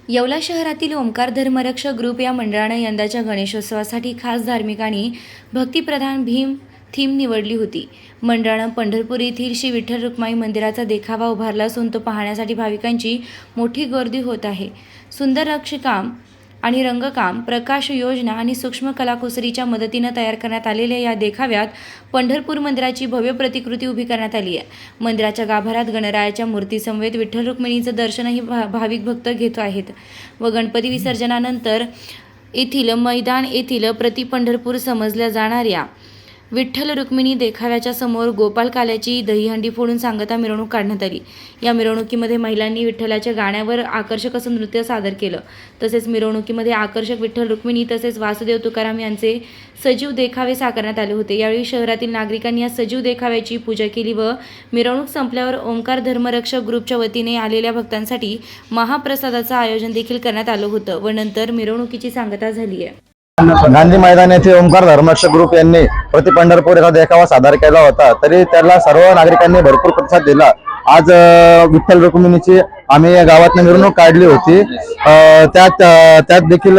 येवला शहरातील ओंकार धर्मरक्षक ग्रुप या मंडळानं यंदाच्या गणेशोत्सवासाठी खास धार्मिक आणि भक्तिप्रधान भीम थीम निवडली होती। मंडळानं पंढरपूर येथील श्री विठ्ठल रुक्माई मंदिराचा देखावा उभारला असून तो पाहण्यासाठी भाविकांची मोठी गर्दी होत आहे। सुंदर नक्षीकाम आणि रंगकाम, प्रकाश योजना आणि सूक्ष्म कलाकुसरीच्या मदतीनं तयार करण्यात आलेल्या या देखाव्यात पंढरपूर मंदिराची भव्य प्रतिकृती उभी करण्यात आली आहे। मंदिराच्या गाभाऱ्यात गणरायाच्या मूर्तीसमवेत विठ्ठल रुक्मिणीचं दर्शनही भाविक भक्त घेत आहेत व गणपती विसर्जनानंतर येथील मैदान येथील प्रति पंढरपूर समजल्या जाणाऱ्या विठ्ठल रुक्मिणी देखाव्याच्या समोर गोपाल काल्याची दहीहंडी फोडून सांगता मिरवणूक काढण्यात आली। या मिरवणुकीमध्ये महिलांनी विठ्ठलाच्या गाण्यावर आकर्षक असं नृत्य सादर केलं। तसेच मिरवणुकीमध्ये आकर्षक विठ्ठल रुक्मिणी तसेच वासुदेव तुकाराम यांचे सजीव देखावे साकारण्यात आले होते। यावेळी शहरातील नागरिकांनी या सजीव देखाव्याची पूजा केली व मिरवणूक संपल्यावर ओंकार धर्मरक्षक ग्रुपच्या वतीने आलेल्या भक्तांसाठी महाप्रसादाचं आयोजन देखील करण्यात आलं होतं व नंतर मिरवणुकीची सांगता झाली आहे। गांधी मैदान येथे ओंकार धर्मरक्षक ग्रुप यांनी प्रति पंढरपूर हा देखावा सादर केला होता, तरी त्याला सर्व नागरिकांनी भरपूर प्रतिसाद दिला। आज विठ्ठल रुक्मिणीची आम्ही गावातून मिरवणूक काढली होती। त्यात देखील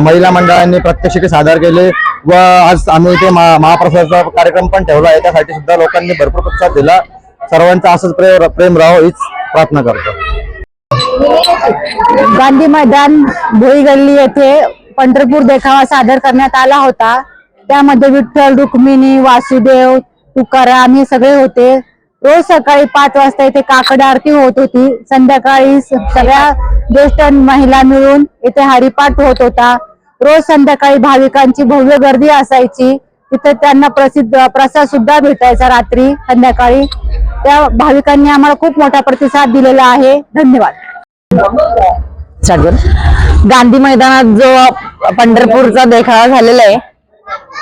महिला मंडळांनी प्रात्यक्षिके सादर केले व आज आम्ही इथे महाप्रसादाचा कार्यक्रम पण ठेवला आहे। त्यासाठी सुद्धा लोकांनी भरपूर प्रतिसाद दिला। सर्वांचा असंच प्रेम राहो हीच प्रार्थना करतो। गांधी मैदान भोई गल्ली येथे पंढरपूर देखावा सादर करण्यात आला होता। त्यामध्ये विठ्ठल रुक्मिणी वासुदेव तुकाराम हे सगळे होते। रोज सकाळी 5 वाजता इथे काकड आरती होत होती। संध्याकाळी सगळ्या ज्येष्ठ महिला मिळून इथे हरिपाठ होत होता। रोज संध्याकाळी भाविकांची भव्य गर्दी असायची। तिथे त्यांना प्रसाद सुद्धा भेटायचा रात्री संध्याकाळी। त्या भाविकांनी आम्हाला खूप मोठा प्रतिसाद दिलेला आहे। धन्यवाद। गांधी मैदानात जो पंढरपूरचा देखावा झालेला आहे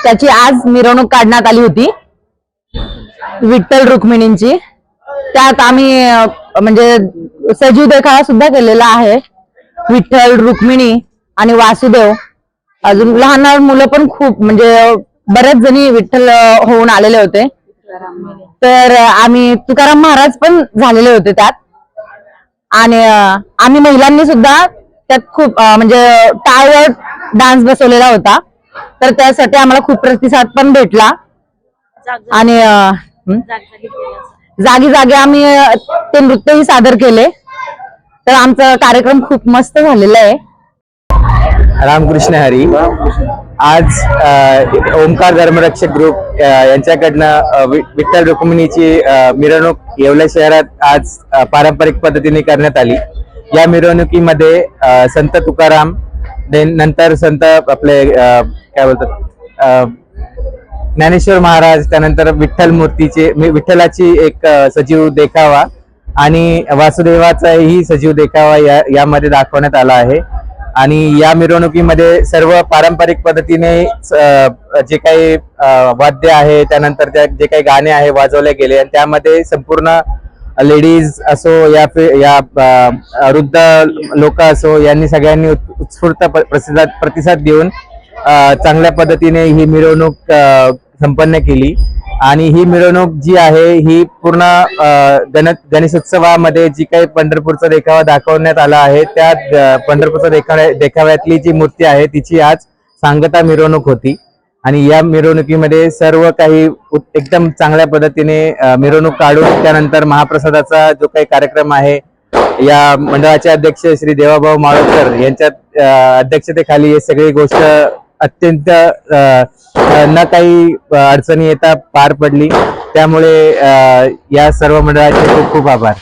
त्याची आज मिरवणूक काढण्यात आली होती विठ्ठल रुक्मिणींची। त्यात आम्ही म्हणजे सजीव देखावा सुद्धा केलेला आहे। विठ्ठल रुक्मिणी आणि वासुदेव, अजून लहान लहान मुलं पण खूप म्हणजे बरेच जणी विठ्ठल होऊन आलेले होते। तर आम्ही तुकाराम महाराज पण झालेले होते त्यात। आणि आम्ही महिलांनी सुद्धा त्यात खूप म्हणजे टाळवर डान्स बसवलेला होता, तर त्यासाठी आम्हाला खूप प्रतिसाद पण भेटला। आणि जागी जागी आम्ही ते नृत्यही सादर केले, तर आमचा कार्यक्रम खूप मस्त झालेला आहे। रामकृष्ण हरी। आज ओंकार धर्मरक्षक ग्रुप यांच्याकडनं विठ्ठल रुक्मिणीची मिरवणूक येवला शहरात आज पारंपरिक पद्धतीने करण्यात आली। या मिरवणुकीमध्ये संत तुकाराम, नंतर संत आपले काय बोलतात ज्ञानेश्वर महाराज, त्यानंतर विठ्ठलाची एक सजीव देखावा आणि वासुदेवाचाही सजीव देखावा यामध्ये दाखवण्यात आला आहे। आणि या मिरवणुकीमध्ये सर्व पारंपरिक पद्धतीने जे काही वाद्य आहे, त्यानंतर जे काही गाणे आहे वाजवले गेले आणि त्यामध्ये संपूर्ण लेडीज असो या वृद्ध लोक असो यांनी सगळ्यांनी उत्स्फूर्त प्रतिसाद देऊन चांगल्या पद्धतीने ही मिरवणूक संपन्न केली। आणि ही मिरवणूक जी आहे ही पूर्ण गणेशोत्सवामध्ये जी काही पंढरपूरचा देखावा दाखवण्यात आला आहे त्या पंढरपूरचा देखाव्यातली जी मूर्ती आहे तिची आज सांगता मिरवणूक होती। आणि या मिरवणुकीमध्ये सर्व काही एकदम चांगल्या पद्धतीने मिरवणूक काढून त्यानंतर महाप्रसादाचा जो काही कार्यक्रम आहे, या मंडळाचे अध्यक्ष श्री देवाभाऊ माळोदकर यांच्या अध्यक्षतेखाली ही सगळी गोष्ट अत्यंत न काही अडचणी येता पार पडली। त्यामुळे या सर्व मंडळाचे खूप खूप आभार।